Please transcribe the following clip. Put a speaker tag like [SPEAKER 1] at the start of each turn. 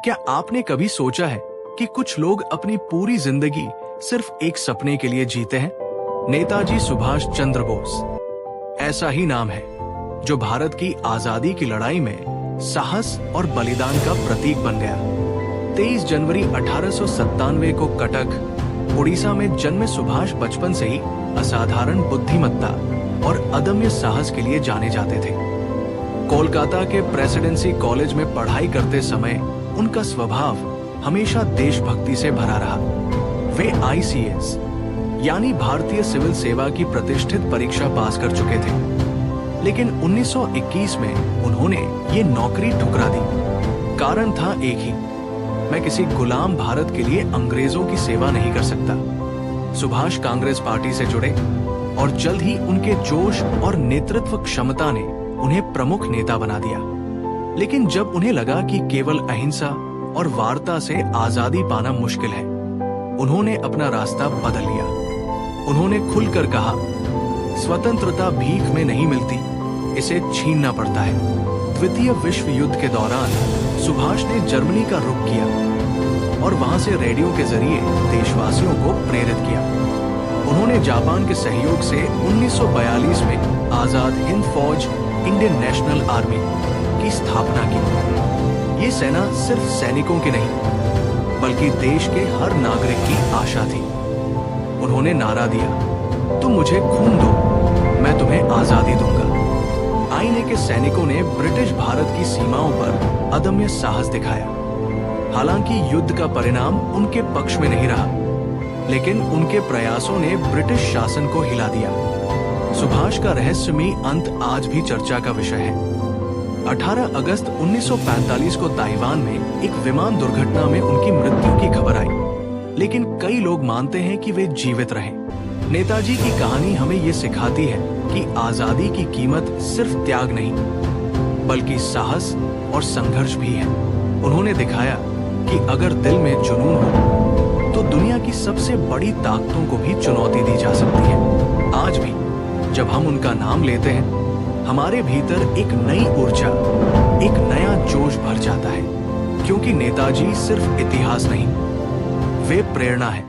[SPEAKER 1] क्या आपने कभी सोचा है कि कुछ लोग अपनी पूरी जिंदगी सिर्फ एक सपने के लिए जीते हैं? नेताजी सुभाष चंद्र बोस ऐसा ही नाम है जो भारत की आजादी की लड़ाई में साहस और बलिदान का प्रतीक बन गया। 23 जनवरी 1897 को कटक, उड़ीसा में जन्मे सुभाष बचपन से ही असाधारण बुद्धिमत्ता और अदम्य साहस के लिए जाने जाते थे। कोलकाता के प्रेसिडेंसी कॉलेज में पढ़ाई करते समय उनका स्वभाव हमेशा देशभक्ति से भरा रहा। वे ICS यानी भारतीय सिविल सेवा की प्रतिष्ठित परीक्षा पास कर चुके थे, लेकिन 1921 में उन्होंने ये नौकरी ठुकरा दी। कारण था एक ही, मैं किसी गुलाम भारत के लिए अंग्रेजों की सेवा नहीं कर सकता। सुभाष कांग्रेस पार्टी से जुड़े और जल्द ही उनके जोश और नेतृत्व क्षमता ने उन्हें प्रमुख नेता बना दिया। लेकिन जब उन्हें लगा कि केवल अहिंसा और वार्ता से आजादी पाना मुश्किल है, उन्होंने अपना रास्ता बदल लिया। उन्होंने खुलकर कहा, स्वतंत्रता भीख में नहीं मिलती, इसे छीनना पड़ता है। द्वितीय विश्व युद्ध के दौरान सुभाष ने जर्मनी का रुख किया और वहां से रेडियो के जरिए देशवासियों को प्रेरित किया। उन्होंने जापान के सहयोग से 1942 में आजाद हिंद फौज, इंडियन नेशनल आर्मी की स्थापना की। ये सेना सिर्फ सैनिकों की नहीं, बल्कि देश के हर नागरिक की आशा थी। उन्होंने नारा दिया, तुम मुझे खून दो, मैं तुम्हें आजादी दूंगा। आईने के सैनिकों ने ब्रिटिश भारत की सीमाओं पर अदम्य साहस दिखाया। हालांकि युद्ध का परिणाम उनके पक्ष में नहीं रहा, लेकिन उनके प्रयासों ने ब्रिटिश शासन को हिला दिया। सुभाष का रहस्यमयी अंत आज भी चर्चा का विषय है। 18 अगस्त 1945 को ताइवान में एक विमान दुर्घटना में उनकी मृत्यु की खबर आई, लेकिन कई लोग मानते हैं कि वे जीवित रहे। नेताजी की कहानी हमें ये सिखाती है कि आजादी की कीमत सिर्फ त्याग नहीं, बल्कि साहस और संघर्ष भी है। उन्होंने दिखाया कि अगर दिल में जुनून हो तो दुनिया की सबसे बड़ी ताकतों को भी चुनौती दी जा सकती है। आज भी जब हम उनका नाम लेते हैं, हमारे भीतर एक नई ऊर्जा, एक नया जोश भर जाता है, क्योंकि नेताजी सिर्फ इतिहास नहीं, वे प्रेरणा है।